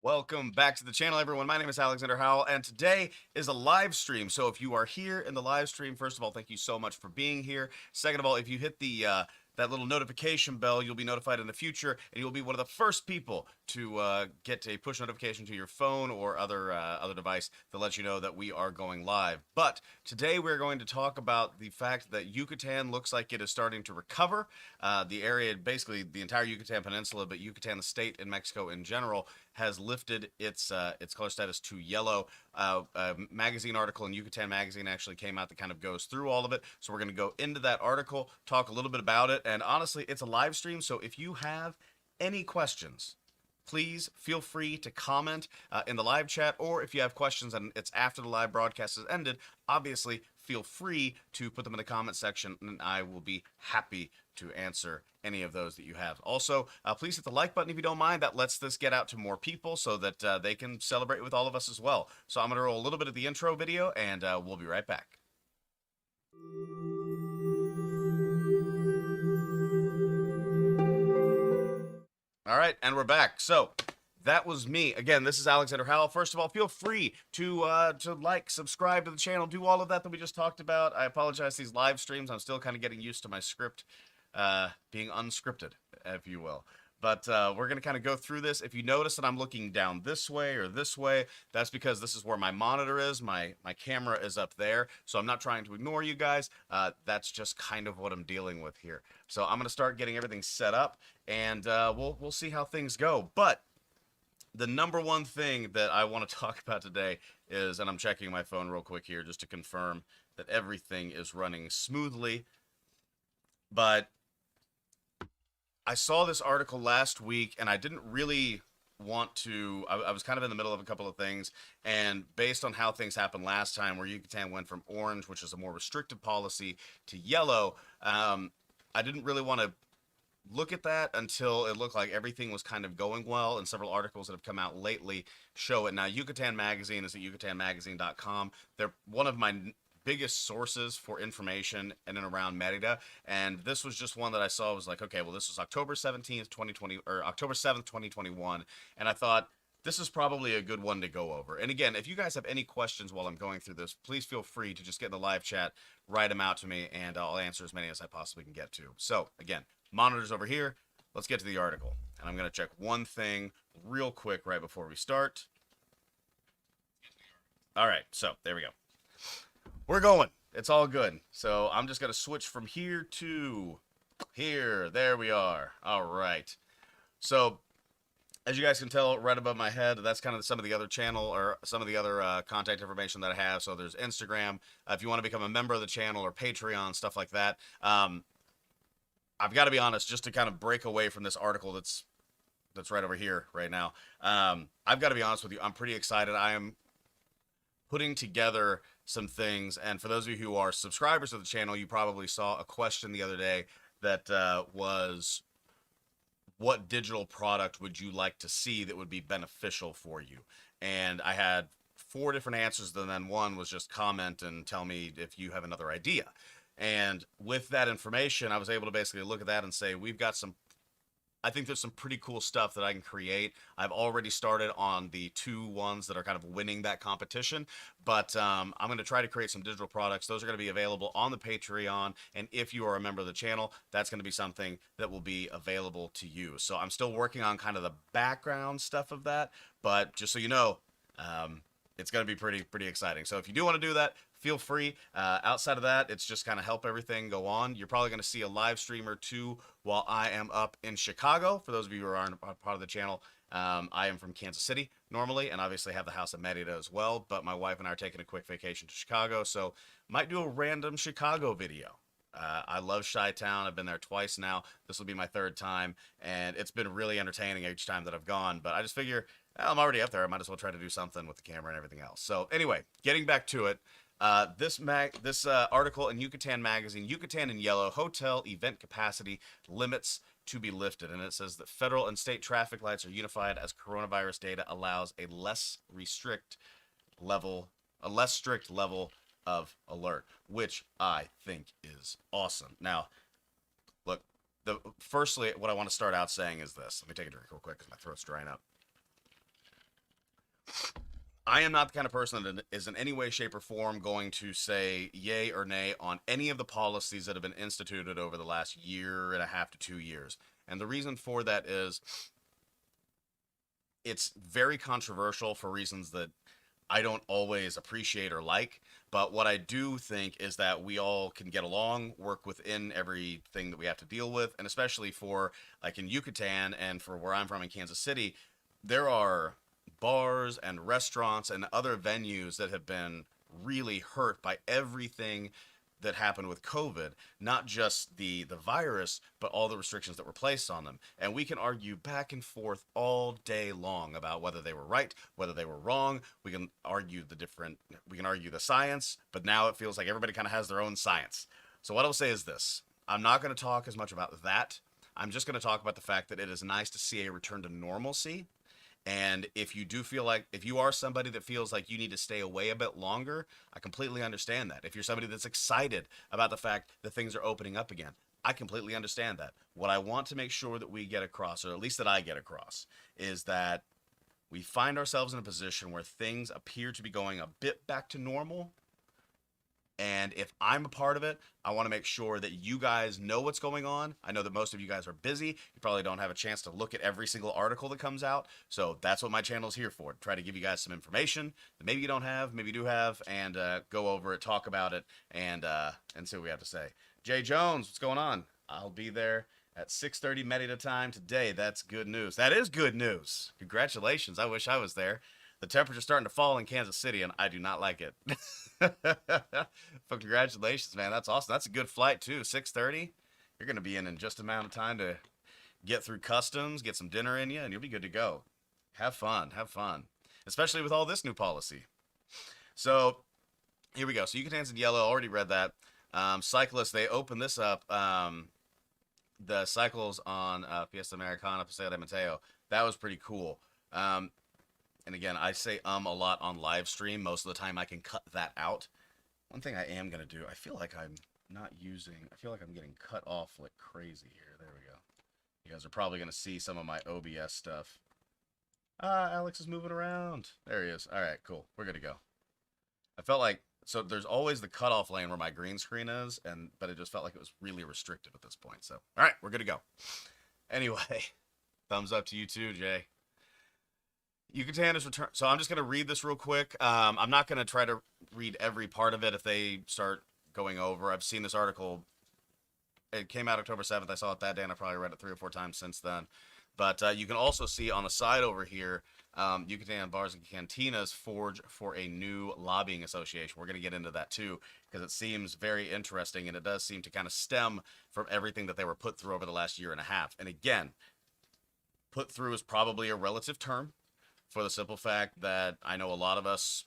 Welcome back to the channel, everyone. My name is Alexander Howell, and today is a live stream. So if you are here in the live stream, first of all, thank you so much for being here. Second of all, if you hit the that little notification bell, you'll be notified in the future, and you'll be one of the first people to get a push notification to your phone or other device that lets you know that we are going live. But today we're going to talk about the fact that Yucatan looks like it is starting to recover. The area, basically the entire Yucatan Peninsula, but Yucatan, the state, and Mexico in general, has lifted its color status to yellow. A magazine article in Yucatan Magazine actually came out that kind of goes through all of it. So we're going to go into that article, talk a little bit about it, and honestly, it's a live stream. So if you have any questions, please feel free to comment in the live chat, or if you have questions and it's after the live broadcast has ended, obviously feel free to put them in the comment section, and I will be happy to answer any of those that you have. Also, please hit the like button if you don't mind. That lets this get out to more people so that they can celebrate with all of us as well. So I'm going to roll a little bit of the intro video, and we'll be right back. All right, and we're back. So that was me. Again, this is Alexander Howell. First of all, feel free to like, subscribe to the channel, do all of that we just talked about. I apologize, these live streams, I'm still kind of getting used to my script being unscripted, if you will. But we're going to kind of go through this. If you notice that I'm looking down this way or this way, that's because this is where my monitor is. My camera is up there, so I'm not trying to ignore you guys. That's just kind of what I'm dealing with here. So I'm going to start getting everything set up, and we'll see how things go. But the number one thing that I want to talk about today is, and I'm checking my phone real quick here just to confirm that everything is running smoothly, but I saw this article last week, and I didn't really want to. I was kind of in the middle of a couple of things, and based on how things happened last time, where Yucatan went from orange, which is a more restrictive policy, to yellow, I didn't really want to look at that until it looked like everything was kind of going well, and several articles that have come out lately show it. Now, Yucatan Magazine is at yucatanmagazine.com. They're one of my biggest sources for information in and around Merida, and this was just one that I saw. Was like, okay, well, this was October 17th, 2020, or October 7th, 2021, and I thought this is probably a good one to go over. And again, if you guys have any questions while I'm going through this, please feel free to just get in the live chat, write them out to me, and I'll answer as many as I possibly can get to. So again, monitors over here. Let's get to the article, and I'm going to check one thing real quick right before we start. All right, so there we go. We're going. It's all good. So I'm just going to switch from here to here. There we are. All right. So as you guys can tell right above my head, that's kind of some of the other channel or some of the other contact information that I have. So there's Instagram. If you want to become a member of the channel, or Patreon, stuff like that. I've got to be honest, just to kind of break away from this article that's right over here right now. I've got to be honest with you. I'm pretty excited. I am putting together some things, and for those of you who are subscribers of the channel, you probably saw a question the other day that was, what digital product would you like to see that would be beneficial for you? And I had 4 different answers, and then one was just comment and tell me if you have another idea. And with that information, I was able to basically look at that and say, we've got some, I think there's some pretty cool stuff that I can create. I've already started on the 2 ones that are kind of winning that competition, but I'm going to try to create some digital products. Those are going to be available on the Patreon, and if you are a member of the channel, that's going to be something that will be available to you. So I'm still working on kind of the background stuff of that, but just so you know, it's going to be pretty exciting. So if you do want to do that, feel free. Outside of that, it's just kind of help everything go on. You're probably going to see a live stream or 2 while I am up in Chicago. For those of you who aren't part of the channel, I am from Kansas City normally, and obviously have the house at Merida as well. But my wife and I are taking a quick vacation to Chicago, so might do a random Chicago video. I love Chi-Town. I've been there twice now. This will be my 3rd time, and it's been really entertaining each time that I've gone. But I just figure, well, I'm already up there. I might as well try to do something with the camera and everything else. So anyway, getting back to it. This article in Yucatan Magazine, Yucatan in yellow, hotel event capacity limits to be lifted. And it says that federal and state traffic lights are unified as coronavirus data allows a less strict level of alert, which I think is awesome. Now, look, firstly, what I want to start out saying is this. Let me take a drink real quick because my throat's drying up. I am not the kind of person that is in any way, shape, or form going to say yay or nay on any of the policies that have been instituted over the last year and a half to 2 years. And the reason for that is it's very controversial for reasons that I don't always appreciate or like. But what I do think is that we all can get along, work within everything that we have to deal with, and especially for like in Yucatan and for where I'm from in Kansas City, there are bars and restaurants and other venues that have been really hurt by everything that happened with COVID, not just the virus, but all the restrictions that were placed on them. And we can argue back and forth all day long about whether they were right, whether they were wrong. We can argue the science, but now it feels like everybody kind of has their own science. So what I'll say is this. I'm not going to talk as much about that. I'm just going to talk about the fact that it is nice to see a return to normalcy. And if you do feel like, if you are somebody that feels like you need to stay away a bit longer, I completely understand that. If you're somebody that's excited about the fact that things are opening up again, I completely understand that. What I want to make sure that we get across, or at least that I get across, is that we find ourselves in a position where things appear to be going a bit back to normal. And if I'm a part of it, I want to make sure that you guys know what's going on. I know that most of you guys are busy. You probably don't have a chance to look at every single article that comes out. So that's what my channel is here for. Try to give you guys some information that maybe you don't have, maybe you do have, and go over it, talk about it, and see what we have to say. Jay Jones, what's going on? I'll be there at 6:30 Merida time today. That's good news. That is good news. Congratulations. I wish I was there. The temperature's starting to fall in Kansas City, and I do not like it. But congratulations, man. That's awesome. That's a good flight, too. 6:30. You're going to be in just amount of time to get through customs, get some dinner in you, and you'll be good to go. Have fun. Have fun. Especially with all this new policy. So, here we go. So, Yucatan's in yellow. Already read that. Cyclists, they opened this up. The cycles on Fiesta Americana, Paseo de Mateo. That was pretty cool. And again, I say a lot on live stream. Most of the time I can cut that out. One thing I am going to do, I feel like I'm getting cut off like crazy here. There we go. You guys are probably going to see some of my OBS stuff. Alex is moving around. There he is. All right, cool. We're good to go. I felt like, so there's always the cutoff lane where my green screen is, but it just felt like it was really restrictive at this point. So, all right, we're good to go. Anyway, thumbs up to you too, Jay. Yucatan is returned. So I'm just going to read this real quick. I'm not going to try to read every part of it if they start going over. I've seen this article. It came out October 7th. I saw it that day, and I probably read it 3 or 4 times since then. But you can also see on the side over here, Yucatan Bars and Cantinas forge for a new lobbying association. We're going to get into that too, because it seems very interesting, and it does seem to kind of stem from everything that they were put through over the last year and a half. And again, put through is probably a relative term, for the simple fact that I know a lot of us,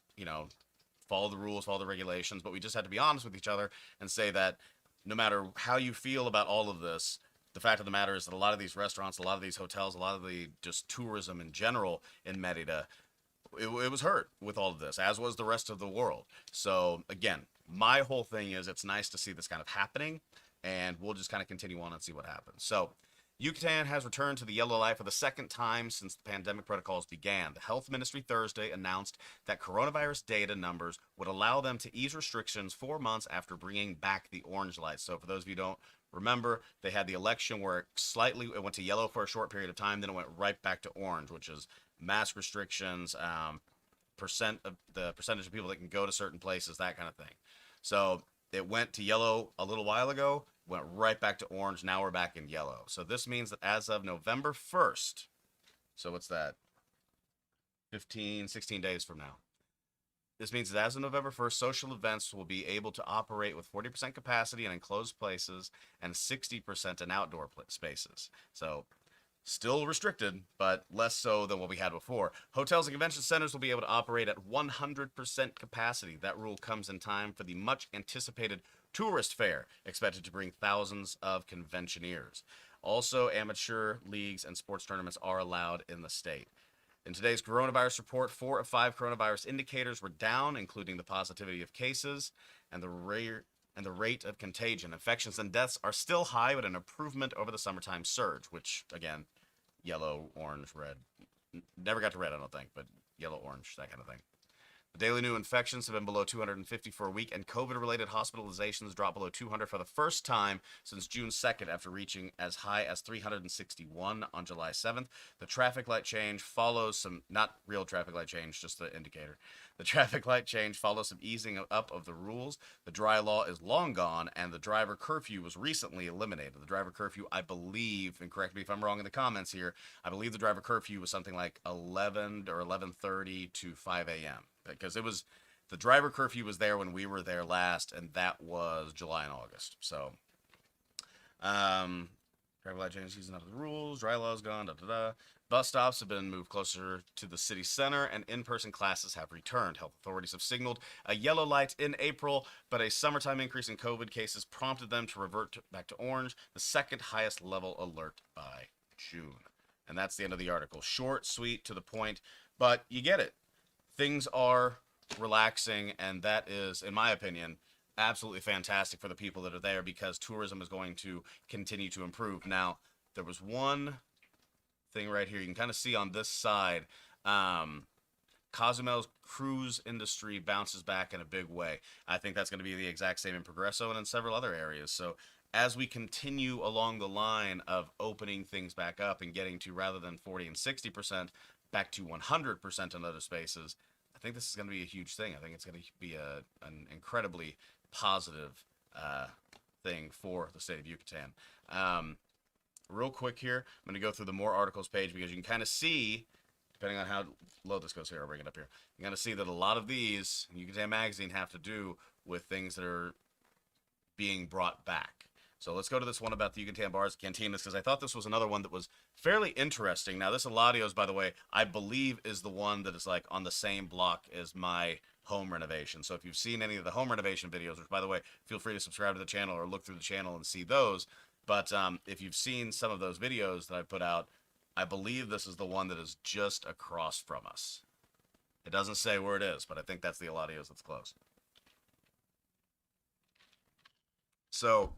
follow the rules, follow the regulations, but we just have to be honest with each other and say that no matter how you feel about all of this, the fact of the matter is that a lot of these restaurants, a lot of these hotels, a lot of the just tourism in general in Merida, it was hurt with all of this, as was the rest of the world. So again, my whole thing is it's nice to see this kind of happening, and we'll just kind of continue on and see what happens. So Yucatan has returned to the yellow light for the second time since the pandemic protocols began. The health ministry Thursday announced that coronavirus data numbers would allow them to ease restrictions 4 months after bringing back the orange light. So for those of you who don't remember, they had the election where it went to yellow for a short period of time, then it went right back to orange, which is mask restrictions, percentage of people that can go to certain places, that kind of thing. So it went to yellow a little while ago, went right back to orange. Now we're back in yellow. So this means that as of November 1st, so what's that? 16 days from now. This means that as of November 1st, social events will be able to operate with 40% capacity in enclosed places and 60% in outdoor spaces. So still restricted, but less so than what we had before. Hotels and convention centers will be able to operate at 100% capacity. That rule comes in time for the much anticipated tourist fair, expected to bring thousands of conventioneers. Also, amateur leagues and sports tournaments are allowed in the state. In today's coronavirus report, 4 of 5 coronavirus indicators were down, including the positivity of cases and the rate of contagion. Infections and deaths are still high, but an improvement over the summertime surge, which, again, yellow, orange, red. Never got to red, I don't think, but yellow, orange, that kind of thing. Daily new infections have been below 250 for a week, and COVID-related hospitalizations dropped below 200 for the first time since June 2nd after reaching as high as 361 on July 7th. The traffic light change follows some, not real traffic light change, just the indicator. The traffic light change follows some easing up of the rules. The dry law is long gone, and the driver curfew was recently eliminated. The driver curfew, I believe, and correct me if I'm wrong in the comments here, I believe the driver curfew was something like 11 or 11:30 to 5 a.m. Because it was, the driver curfew was there when we were there last, and that was July and August. So, traffic light change, season out of the rules, dry law's gone, da da da. Bus stops have been moved closer to the city center, and in-person classes have returned. Health authorities have signaled a yellow light in April, but a summertime increase in COVID cases prompted them to revert back to orange, the second highest level alert by June. And that's the end of the article. Short, sweet, to the point, but you get it. Things are relaxing, and that is, in my opinion, absolutely fantastic for the people that are there because tourism is going to continue to improve. Now, there was one thing right here. You can kind of see on this side, Cozumel's cruise industry bounces back in a big way. I think that's going to be the exact same in Progresso and in several other areas. So as we continue along the line of opening things back up and getting to, rather than 40 and 60%, back to 100% in other spaces, I think this is going to be a huge thing. I think it's going to be an incredibly positive thing for the state of Yucatan. Real quick here, I'm going to go through the more articles page because you can kind of see, depending on how low this goes here, I'll bring it up here. You can kind of see that a lot of these in Yucatan Magazine have to do with things that are being brought back. So let's go to this one about the Yucatan bars and cantinas, because I thought this was another one that was fairly interesting. Now, this Eladio's, by the way, I believe is the one that is like on the same block as my home renovation. So if you've seen any of the home renovation videos, which, by the way, feel free to subscribe to the channel or look through the channel and see those. But if you've seen some of those videos that I put out, I believe this is the one that is just across from us. It doesn't say where it is, but I think that's the Eladio's that's close. So,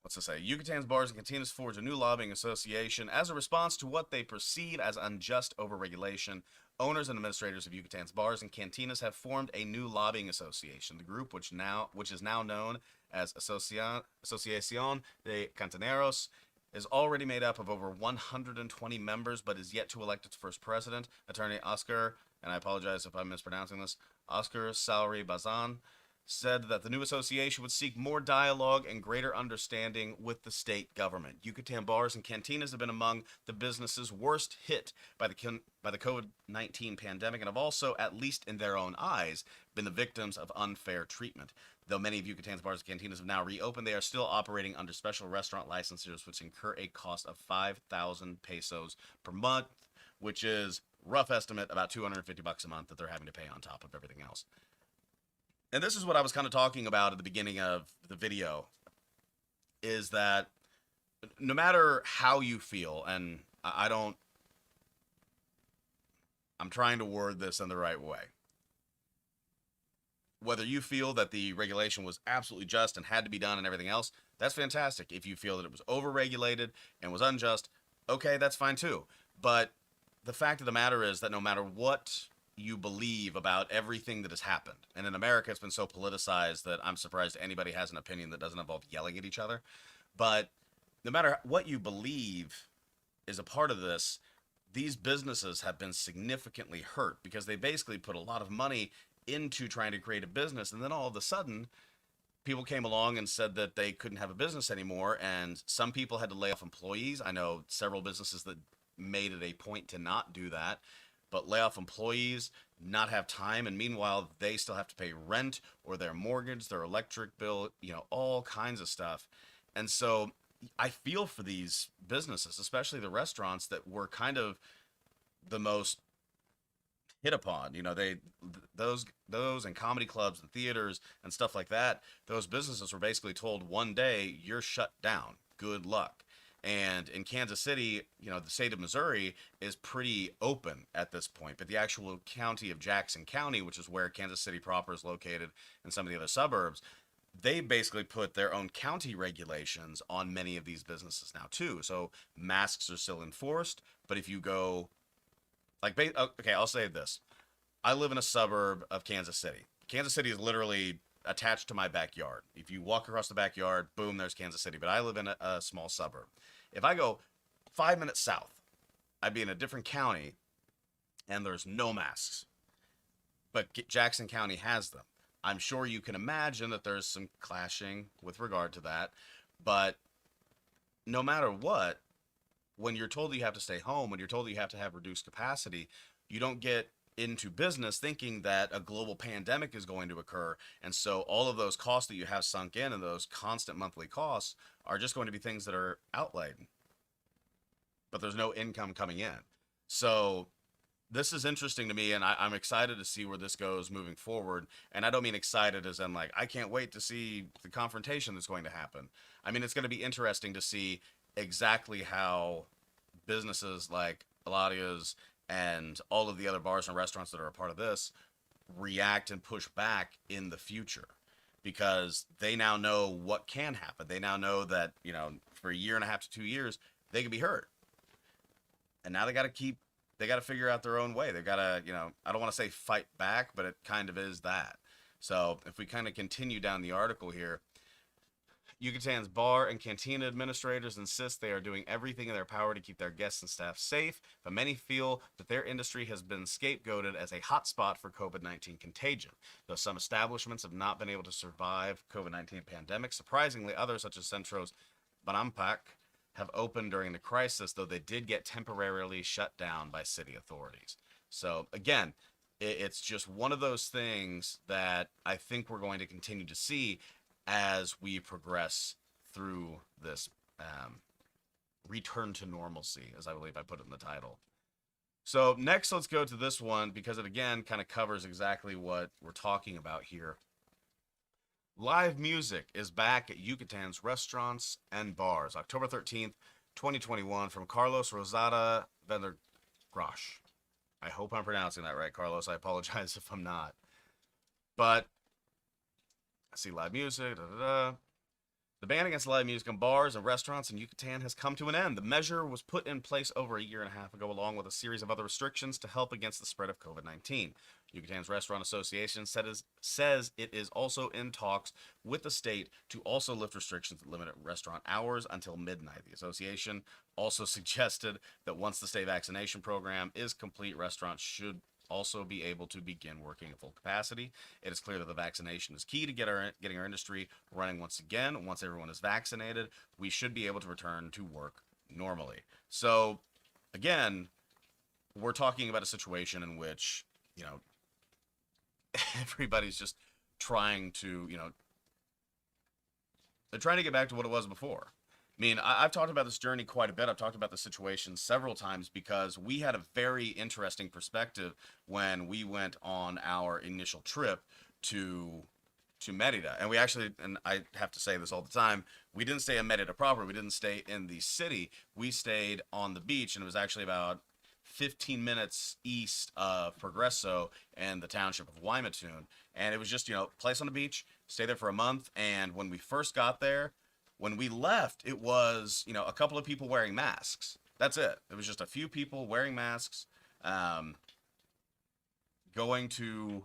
what's it say? Yucatan's Bars and Cantinas forge a new lobbying association as a response to what they perceive as unjust overregulation. Owners and administrators of Yucatan's bars and cantinas have formed a new lobbying association. The group, which is now known as Asociación de Cantineros, is already made up of over 120 members, but is yet to elect its first president. Attorney Oscar, and I apologize if I'm mispronouncing this, Oscar Salary Bazan, said that the new association would seek more dialogue and greater understanding with the state government. Yucatan bars and cantinas have been among the businesses worst hit by the COVID-19 pandemic and have also, at least in their own eyes, been the victims of unfair treatment. Though many of Yucatan's bars and cantinas have now reopened, they are still operating under special restaurant licenses, which incur a cost of 5,000 pesos per month, which is, rough estimate, about $250 a month that they're having to pay on top of everything else. And this is what I was kind of talking about at the beginning of the video, is that no matter how you feel, and I'm trying to word this in the right way. Whether you feel that the regulation was absolutely just and had to be done and everything else, that's fantastic. If you feel that it was overregulated and was unjust, okay, that's fine too. But the fact of the matter is that no matter what you believe about everything that has happened, and in America it's been so politicized that I'm surprised anybody has an opinion that doesn't involve yelling at each other, but no matter what you believe is a part of this, these businesses have been significantly hurt because they basically put a lot of money into trying to create a business, and then all of a sudden people came along and said that they couldn't have a business anymore, and some people had to lay off employees. I know several businesses that made it a point to not do that, but lay off employees, not have time, and meanwhile, they still have to pay rent or their mortgage, their electric bill, all kinds of stuff. And so I feel for these businesses, especially the restaurants that were kind of the most hit upon. Those and comedy clubs and theaters and stuff like that, those businesses were basically told one day, you're shut down. Good luck. And in Kansas City, the state of Missouri is pretty open at this point. But the actual county of Jackson County, which is where Kansas City proper is located and some of the other suburbs, they basically put their own county regulations on many of these businesses now too. So masks are still enforced, but if you go like, okay, I'll say this. I live in a suburb of Kansas City. Kansas City is literally attached to my backyard. If you walk across the backyard, boom, there's Kansas City. But I live in a small suburb. If I go 5 minutes south, I'd be in a different county and there's no masks. But Jackson County has them. I'm sure you can imagine that there's some clashing with regard to that. But no matter what, when you're told that you have to stay home, when you're told that you have to have reduced capacity, you don't get into business thinking that a global pandemic is going to occur. And so all of those costs that you have sunk in and those constant monthly costs are just going to be things that are outlaid, but there's no income coming in. So this is interesting to me, and I'm excited to see where this goes moving forward. And I don't mean excited as in like, I can't wait to see the confrontation that's going to happen. I mean, it's going to be interesting to see exactly how businesses like Eladia's and all of the other bars and restaurants that are a part of this react and push back in the future, because they now know what can happen. They now know that, you know, for a year and a half to 2 years, they could be hurt. And now they got to figure out their own way. They've got to, you know, I don't want to say fight back, but it kind of is that. So if we kind of continue down the article here, Yucatan's bar and cantina administrators insist they are doing everything in their power to keep their guests and staff safe, but many feel that their industry has been scapegoated as a hotspot for COVID-19 contagion. Though some establishments have not been able to survive COVID-19 pandemic, surprisingly others, such as Centro's Banampak, have opened during the crisis, though they did get temporarily shut down by city authorities. So again, it's just one of those things that I think we're going to continue to see as we progress through this return to normalcy, as I believe I put it in the title. So next, let's go to this one, because it again kind of covers exactly what we're talking about here. Live music is back at Yucatan's restaurants and bars, October 13th, 2021, from Carlos Rosada Vendergrosh. I hope I'm pronouncing that right, Carlos. I apologize if I'm not. But I see live music. The ban against live music in bars and restaurants in Yucatan has come to an end. The measure was put in place over a year and a half ago, along with a series of other restrictions to help against the spread of COVID-19. Yucatan's Restaurant Association says it is also in talks with the state to also lift restrictions that limit restaurant hours until midnight. The association also suggested that once the state vaccination program is complete, restaurants should also be able to begin working at full capacity. It is clear that the vaccination is key to getting our industry running once again. Once everyone is vaccinated, we should be able to return to work normally. So, again, we're talking about a situation in which, you know, everybody's just trying to, you know, they're trying to get back to what it was before. I mean, I've talked about this journey quite a bit. I've talked about the situation several times because we had a very interesting perspective when we went on our initial trip to Merida. And we actually, and I have to say this all the time, we didn't stay in Merida proper. We didn't stay in the city. We stayed on the beach, and it was actually about 15 minutes east of Progreso and the township of Wymatoon. And it was just, you know, place on the beach, stay there for a month. And when we first got there, when we left, it was, you know, a couple of people wearing masks. That's it. It was just a few people wearing masks, going to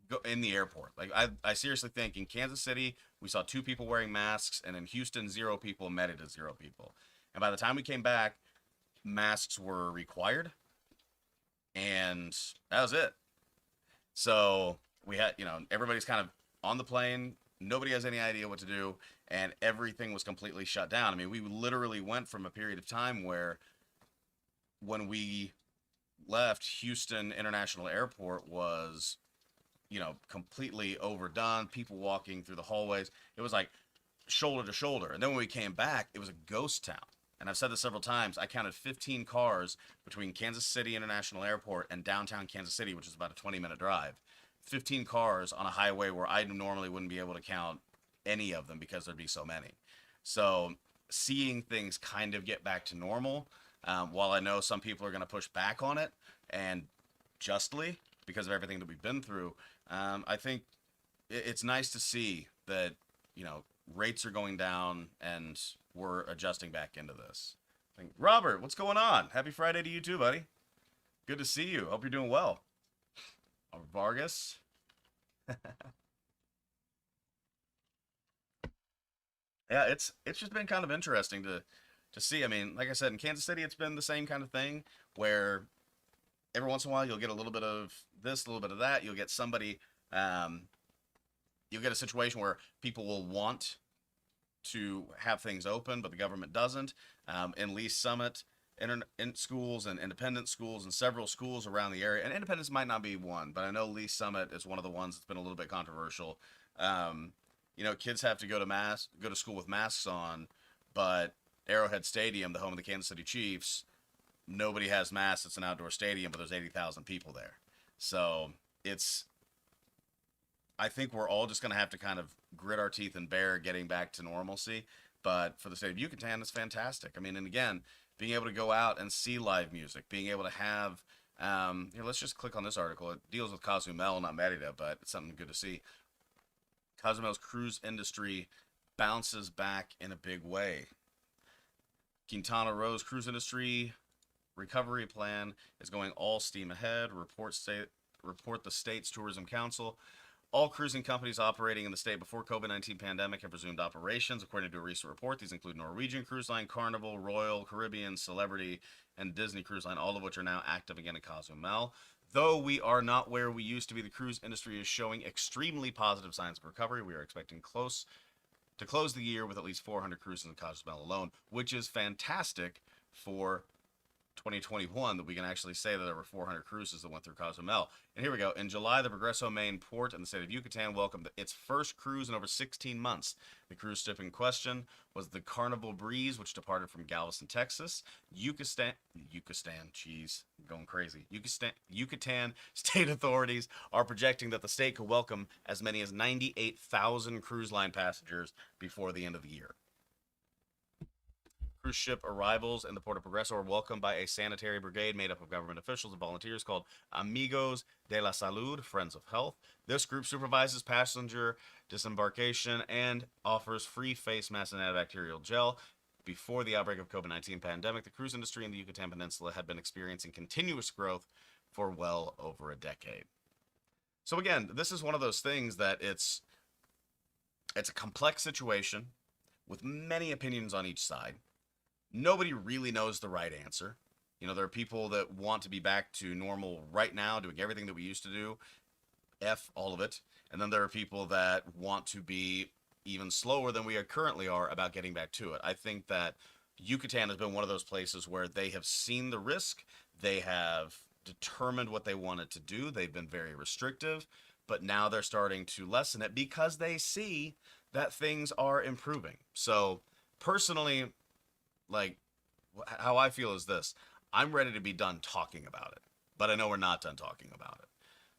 go in the airport. Like, I seriously think in Kansas City, we saw 2 people wearing masks, and in Houston, 0 people, in Merida, 0 people. And by the time we came back, masks were required, and that was it. So we had, you know, everybody's kind of on the plane. Nobody has any idea what to do, and everything was completely shut down. I mean, we literally went from a period of time where when we left, Houston International Airport was, you know, completely overdone, people walking through the hallways. It was like shoulder to shoulder. And then when we came back, it was a ghost town. And I've said this several times, I counted 15 cars between Kansas City International Airport and downtown Kansas City, which is about a 20-minute drive. 15 cars on a highway where I normally wouldn't be able to count any of them because there'd be so many. So seeing things kind of get back to normal, while I know some people are going to push back on it, and justly, because of everything that we've been through, I think it's nice to see that, you know, rates are going down and we're adjusting back into this. Robert, what's going on? Happy Friday to you too, buddy. Good to see you. Hope you're doing well. Vargas. Yeah, it's just been kind of interesting to see. I mean, like I said, in Kansas City, it's been the same kind of thing where every once in a while you'll get a little bit of this, a little bit of that. You'll get somebody, um, you'll get a situation where people will want to have things open, but the government doesn't. In Lee Summit, in schools and independent schools and several schools around the area, and Independence might not be one, but I know Lee Summit is one of the ones that's been a little bit controversial. Um, kids have to go to school with masks on, but Arrowhead Stadium, the home of the Kansas City Chiefs, nobody has masks. It's an outdoor stadium, but there's 80,000 people there. So it's I think we're all just going to have to kind of grit our teeth and bear getting back to normalcy. But for the state of Yucatan, it's fantastic. I mean, and again, being able to go out and see live music, being able to have, here, let's just click on this article. It deals with Cozumel, not Merida, but it's something good to see. Cozumel's cruise industry bounces back in a big way. Quintana Roo's cruise industry recovery plan is going all steam ahead. Report the state's tourism council. All cruising companies operating in the state before COVID-19 pandemic have resumed operations. According to a recent report, these include Norwegian Cruise Line, Carnival, Royal Caribbean, Celebrity, and Disney Cruise Line, all of which are now active again in Cozumel. Though we are not where we used to be, the cruise industry is showing extremely positive signs of recovery. We are expecting to close the year with at least 400 cruises in Cozumel alone, which is fantastic for 2021 that we can actually say that there were 400 cruises that went through Cozumel. And here we go. In July, the Progreso Main port in the state of Yucatan welcomed its first cruise in over 16 months. The cruise ship in question was the Carnival Breeze, which departed from Galveston, Texas. Jeez, going crazy. Yucatan state authorities are projecting that the state could welcome as many as 98,000 cruise line passengers before the end of the year. Cruise ship arrivals in the Port of Progreso are welcomed by a sanitary brigade made up of government officials and volunteers called Amigos de la Salud, Friends of Health. This group supervises passenger disembarkation and offers free face masks and antibacterial gel. Before the outbreak of COVID-19 pandemic, the cruise industry in the Yucatan Peninsula had been experiencing continuous growth for well over a decade. So again, this is one of those things that it's a complex situation with many opinions on each side. Nobody really knows the right answer. There are people that want to be back to normal right now, doing everything that we used to do, F all of it. And then there are people that want to be even slower than we currently are about getting back to it. I think that Yucatan has been one of those places where they have seen the risk. They have determined what they wanted to do. They've been very restrictive, but now they're starting to lessen it because they see that things are improving. So personally, like, how I feel is this. I'm ready to be done talking about it, but I know we're not done talking about it.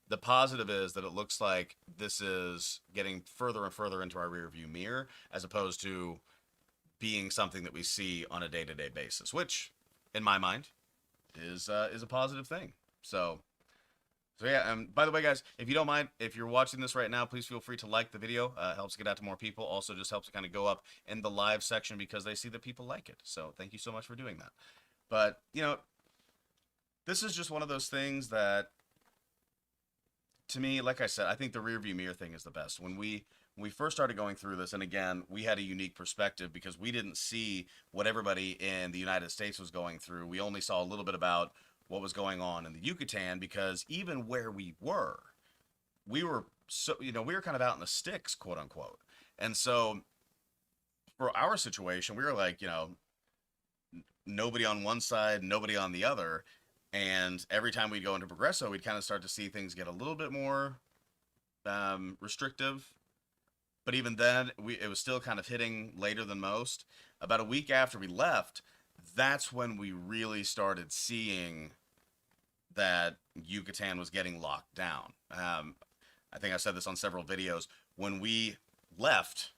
The positive is that it looks like this is getting further and further into our rearview mirror, as opposed to being something that we see on a day-to-day basis, which, in my mind, is a positive thing. So yeah, by the way, guys, if you don't mind, if you're watching this right now, please feel free to like the video. It helps get out to more people. Also, just helps to kind of go up in the live section because they see that people like it. So thank you so much for doing that. But, this is just one of those things that, to me, like I said, I think the rearview mirror thing is the best. When we first started going through this, and again, we had a unique perspective because we didn't see what everybody in the United States was going through. We only saw a little bit about what was going on in the Yucatan, because even where we were kind of out in the sticks, quote unquote. And so for our situation, we were like, nobody on one side, nobody on the other. And every time we'd go into Progresso, we'd kind of start to see things get a little bit more restrictive. But even then, it was still kind of hitting later than most. About a week after we left, that's when we really started seeing that Yucatan was getting locked down. I think I said this on several videos. When we left,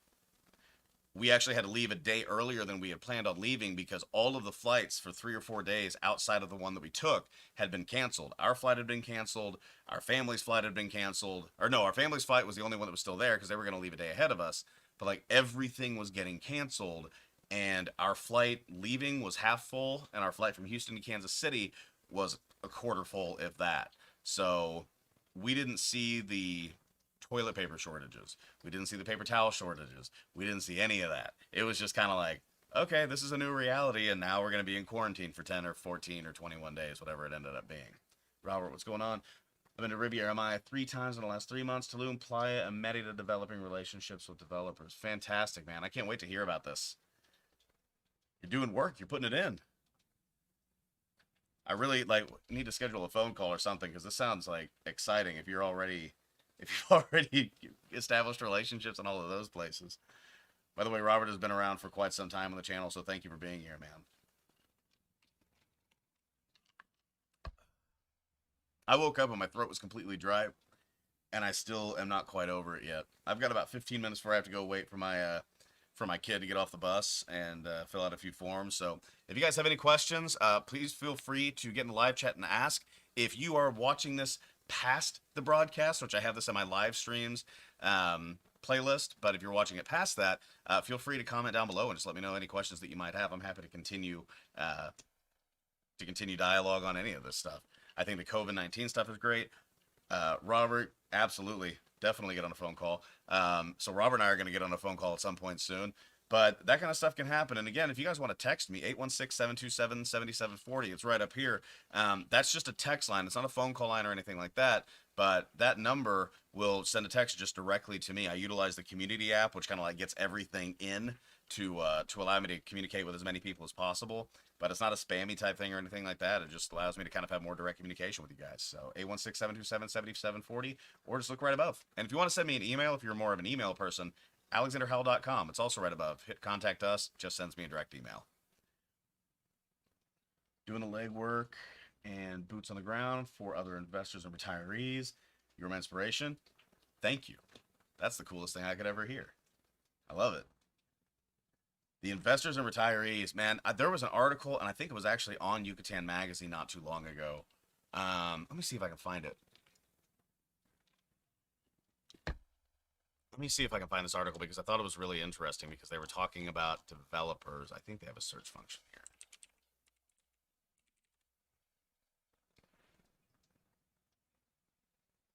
we actually had to leave a day earlier than we had planned on leaving because all of the flights for 3 or 4 days outside of the one that we took had been canceled. Our flight had been canceled. Our family's flight had been canceled. Or no, our family's flight was the only one that was still there because they were going to leave a day ahead of us. But like everything was getting canceled. and our flight leaving was half full, and our flight from Houston to Kansas City was a quarter full, if that. So we didn't see the toilet paper shortages. We didn't see the paper towel shortages. We didn't see any of that. It was just kind of like, okay, this is a new reality, and now we're going to be in quarantine for 10 or 14 or 21 days, whatever it ended up being. Robert, what's going on? I've been to Riviera Maya 3 times in the last 3 months. Tulum, Playa, and Merida developing relationships with developers. Fantastic, man. I can't wait to hear about this. You're doing work. You're putting it in. I really like need to schedule a phone call or something because this sounds like exciting. If you've already established relationships in all of those places. By the way, Robert has been around for quite some time on the channel, so thank you for being here, man. I woke up and my throat was completely dry, and I still am not quite over it yet. I've got about 15 minutes before I have to go wait for my kid to get off the bus and fill out a few forms. So if you guys have any questions, please feel free to get in the live chat and ask. If you are watching this past the broadcast, which I have this on my live streams playlist, but if you're watching it past that, feel free to comment down below and just let me know any questions that you might have. I'm happy to continue dialogue on any of this stuff. I think the COVID-19 stuff is great. Robert, absolutely, definitely get on a phone call. So Robert and I are going to get on a phone call at some point soon. But that kind of stuff can happen. And again, if you guys want to text me, 816-727-7740, it's right up here. That's just a text line. It's not a phone call line or anything like that. But that number will send a text just directly to me. I utilize the community app, which kind of like gets everything in to allow me to communicate with as many people as possible. But it's not a spammy type thing or anything like that. It just allows me to kind of have more direct communication with you guys. So 816-727-7740, or just look right above. And if you want to send me an email, if you're more of an email person, alexanderhowell.com. It's also right above. Hit contact us. Just sends me a direct email. Doing the legwork and boots on the ground for other investors and retirees. You're my inspiration. Thank you. That's the coolest thing I could ever hear. I love it. The investors and retirees, man, there was an article, and I think it was actually on Yucatan magazine not too long ago. Let me see if I can find it. Let me see if I can find this article because I thought it was really interesting because they were talking about developers. I think they have a search function here.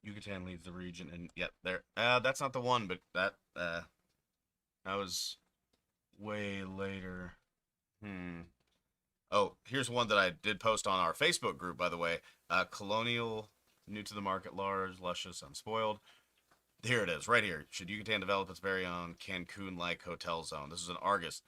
Yucatan leads the region, and yep, there. That's not the one, but that was way later. Oh, here's one that I did post on our Facebook group, by the way. Colonial, new to the market, large, luscious, unspoiled. Here it is, right here. Should Yucatan develop its very own Cancun-like hotel zone? This is in August.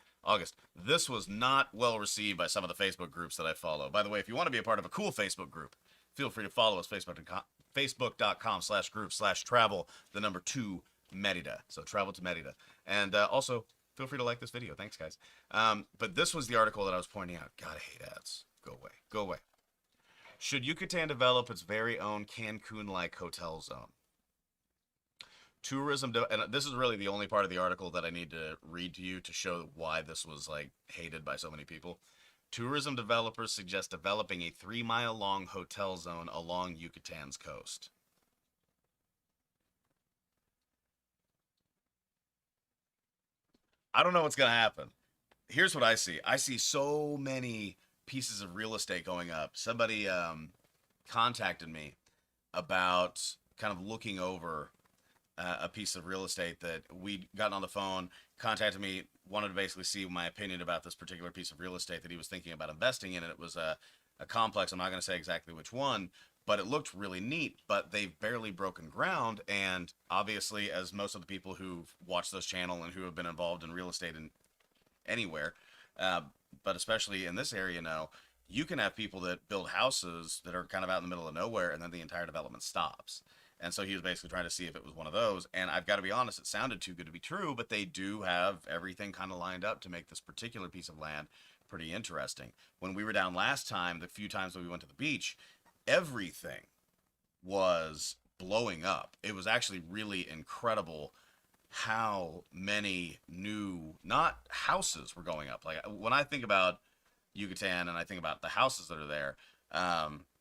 This was not well received by some of the Facebook groups that I follow. By the way, if you want to be a part of a cool Facebook group, feel free to follow us, facebook.com/group/travel, the number 2 Merida. So travel to Merida. And also, feel free to like this video. Thanks, guys. But this was the article that I was pointing out. God, I hate ads. Go away. Go away. Should Yucatan develop its very own Cancun-like hotel zone? And this is really the only part of the article that I need to read to you to show why this was like hated by so many people. Tourism developers suggest developing a 3-mile-long hotel zone along Yucatan's coast. I don't know what's going to happen. Here's what I see. I see so many pieces of real estate going up. Somebody contacted me about kind of looking over a piece of real estate that we'd gotten on the phone, contacted me, wanted to basically see my opinion about this particular piece of real estate that he was thinking about investing in. And it was a complex. I'm not going to say exactly which one, but it looked really neat, but they've barely broken ground. And obviously, as most of the people who've watched this channel and who have been involved in real estate in anywhere, but especially in this area now, you can have people that build houses that are kind of out in the middle of nowhere, and then the entire development stops. And so he was basically trying to see if it was one of those. And I've got to be honest, it sounded too good to be true, but they do have everything kind of lined up to make this particular piece of land pretty interesting. When we were down last time, the few times that we went to the beach, everything was blowing up. It was actually really incredible how many new, not houses were going up. Like when I think about Yucatan and I think about the houses that are there,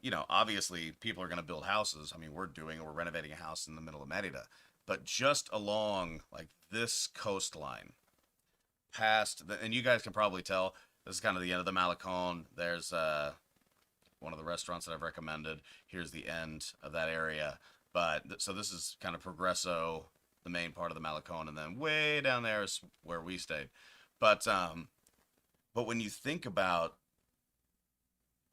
you know, obviously people are going to build houses. I mean, we're renovating a house in the middle of Merida, but just along like this coastline, past, and you guys can probably tell, this is kind of the end of the Malecon. There's one of the restaurants that I've recommended. Here's the end of that area. But so this is kind of Progresso, the main part of the Malecon, and then way down there is where we stayed. But when you think about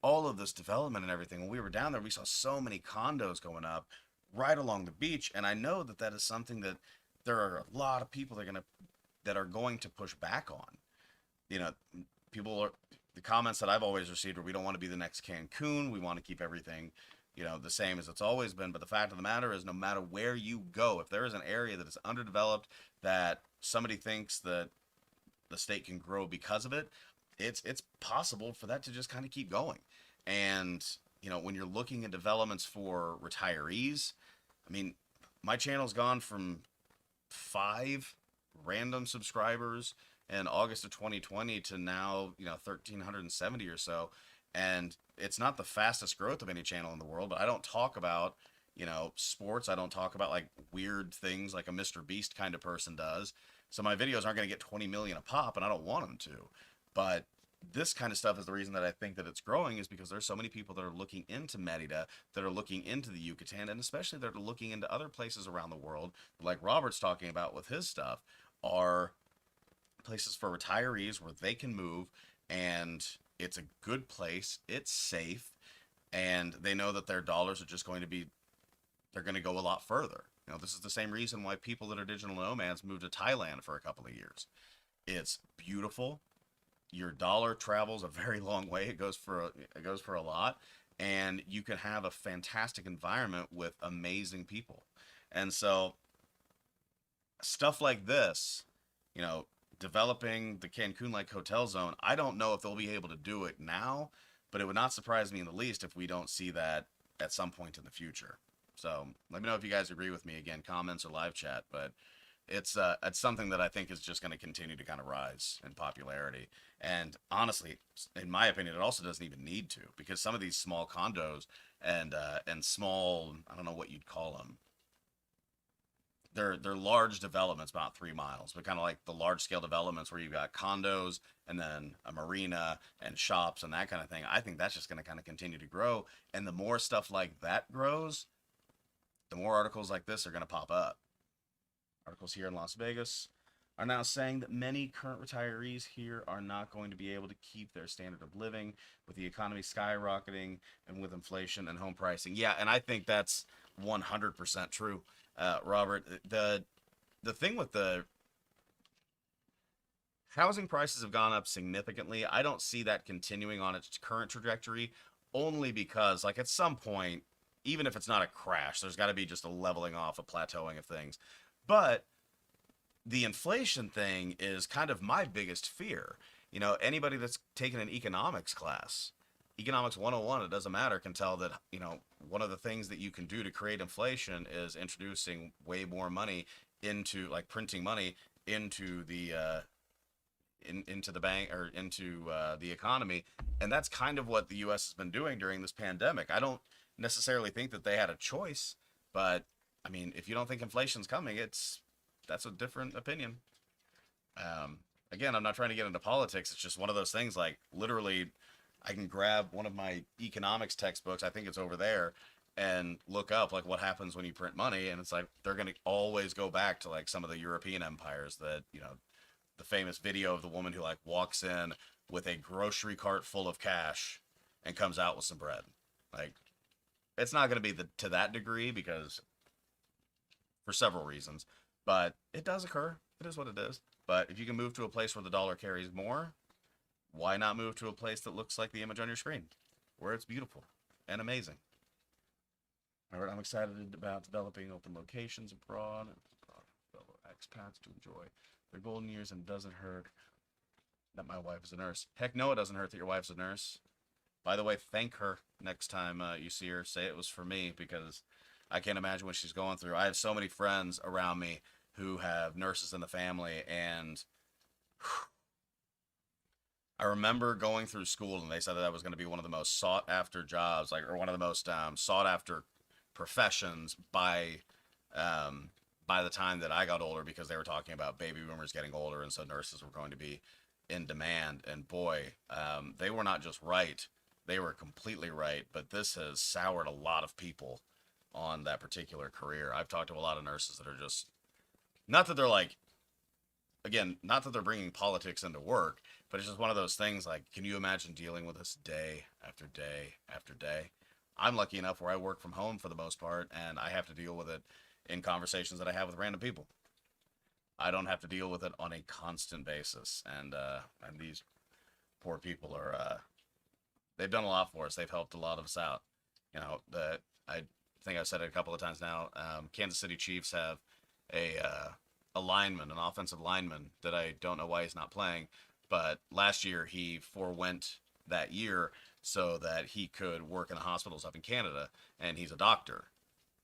all of this development and everything, when we were down there, we saw so many condos going up right along the beach, and I know that that is something that there are a lot of people that are going to push back on. You know, people are the comments that I've always received are we don't want to be the next Cancun. We want to keep everything, the same as it's always been. But the fact of the matter is, no matter where you go, if there is an area that is underdeveloped that somebody thinks that the state can grow because of it, it's possible for that to just kind of keep going. And when you're looking at developments for retirees, I mean, my channel's gone from 5 random subscribers in August of 2020 to now 1,370 or so. And it's not the fastest growth of any channel in the world, but I don't talk about sports. I don't talk about like weird things like a Mr. Beast kind of person does. So my videos aren't going to get 20 million a pop, and I don't want them to. But this kind of stuff is the reason that I think that it's growing, is because there's so many people that are looking into Merida, that are looking into the Yucatan, and especially that are looking into other places around the world, like Robert's talking about with his stuff, are places for retirees where they can move, and it's a good place, it's safe, and they know that their dollars are just they're going to go a lot further. This is the same reason why people that are digital nomads move to Thailand for a couple of years. It's beautiful. Your dollar travels a very long way. It goes for a lot, and you can have a fantastic environment with amazing people. And so stuff like this, developing the Cancun-like hotel zone, I don't know if they'll be able to do it now, but it would not surprise me in the least if we don't see that at some point in the future. So let me know if you guys agree with me. Again, comments or live chat, but it's something that I think is just going to continue to kind of rise in popularity. And honestly, in my opinion, it also doesn't even need to, because some of these small condos and small, I don't know what you'd call them. They're large developments, about 3 miles, but kind of like the large scale developments where you've got condos and then a marina and shops and that kind of thing. I think that's just going to kind of continue to grow. And the more stuff like that grows, the more articles like this are going to pop up. Articles here in Las Vegas are now saying that many current retirees here are not going to be able to keep their standard of living with the economy skyrocketing and with inflation and home pricing. Yeah, and I think that's 100% true, Robert. The thing with the housing prices have gone up significantly. I don't see that continuing on its current trajectory, only because, like, at some point, even if it's not a crash, there's got to be just a leveling off, a plateauing of things. But the inflation thing is kind of my biggest fear. Anybody that's taken an economics class, economics 101, it doesn't matter, can tell that, one of the things that you can do to create inflation is introducing way more money into, like, printing money into the into the bank, or into the economy. And that's kind of what the US has been doing during this pandemic. I don't necessarily think that they had a choice, but I mean, if you don't think inflation's coming, that's a different opinion. Again, I'm not trying to get into politics. It's just one of those things, like, literally, I can grab one of my economics textbooks, I think it's over there, and look up, like, what happens when you print money, and it's like, they're going to always go back to, like, some of the European empires that, the famous video of the woman who, like, walks in with a grocery cart full of cash and comes out with some bread. Like, it's not going to be to that degree, because for several reasons, but it does occur. It is what it is. But if you can move to a place where the dollar carries more, why not move to a place that looks like the image on your screen, where it's beautiful and amazing? All right, I'm excited about developing open locations abroad for fellow expats to enjoy their golden years, and doesn't hurt that my wife is a nurse. Heck no, it doesn't hurt that your wife's a nurse. By the way, thank her next time you see her. Say it was for me, because I can't imagine what she's going through. I have so many friends around me who have nurses in the family, and I remember going through school, and they said that I was going to be one of the most sought after jobs, like, or one of the most sought after professions by by the time that I got older, because they were talking about baby boomers getting older, and so nurses were going to be in demand. And boy, they were not just right, they were completely right. But this has soured a lot of people on that particular career. I've talked to a lot of nurses that are just, not that they're like, again, not that they're bringing politics into work, but it's just one of those things like, can you imagine dealing with this day after day after day? I'm lucky enough where I work from home for the most part, and I have to deal with it in conversations that I have with random people. I don't have to deal with it on a constant basis, and these poor people are they've done a lot for us. They've helped a lot of us out. You know, I think I've said it a couple of times now. Kansas City Chiefs have a lineman, an offensive lineman that I don't know why he's not playing, but last year he forewent that year so that he could work in the hospitals up in Canada, and he's a doctor.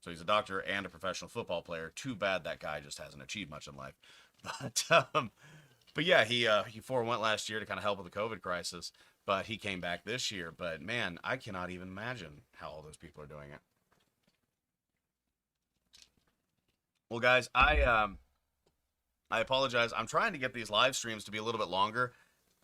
So he's a doctor and a professional football player. Too bad that guy just hasn't achieved much in life. But yeah, he forewent last year to kind of help with the COVID crisis, but he came back this year. But man, I cannot even imagine how all those people are doing it. Well, guys, I apologize. I'm trying to get these live streams to be a little bit longer,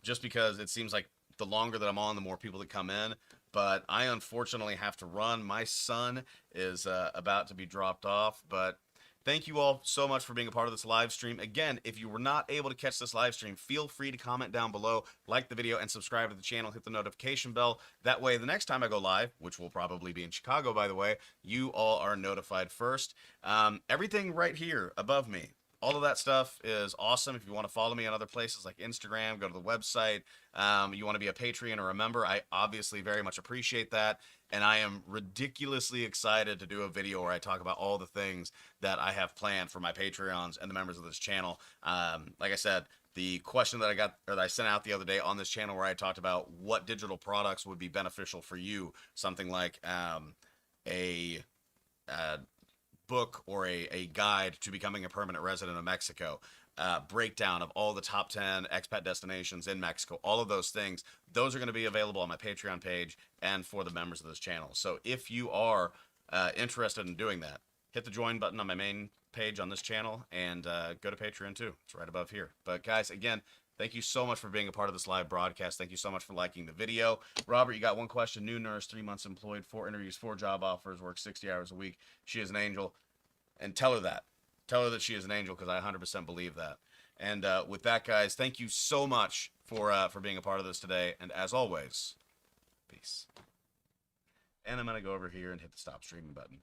just because it seems like the longer that I'm on, the more people that come in. But I unfortunately have to run. My son is about to be dropped off. But thank you all so much for being a part of this live stream. Again, if you were not able to catch this live stream, feel free to comment down below, like the video, and subscribe to the channel. Hit the notification bell. That way, the next time I go live, which will probably be in Chicago, by the way, you all are notified first. Everything right here above me, all of that stuff is awesome. If you want to follow me on other places like Instagram, go to the website. You want to be a Patreon or a member, I obviously very much appreciate that. And I am ridiculously excited to do a video where I talk about all the things that I have planned for my Patreons and the members of this channel. Like I said, the question that I got, or that I sent out the other day on this channel, where I talked about what digital products would be beneficial for you, something like a book or a guide to becoming a permanent resident of Mexico, breakdown of all the top 10 expat destinations in Mexico, all of those things. Those are going to be available on my Patreon page and for the members of this channel. So if you are interested in doing that, hit the join button on my main page on this channel, and go to Patreon too. It's right above here. But guys, again, thank you so much for being a part of this live broadcast. Thank you so much for liking the video. Robert, you got one question. New nurse, 3 months employed, 4 interviews, 4 job offers, works 60 hours a week. She is an angel. And tell her that. Tell her that she is an angel, because I 100% believe that. And with that, guys, thank you so much for being a part of this today. And as always, peace. And I'm going to go over here and hit the stop streaming button.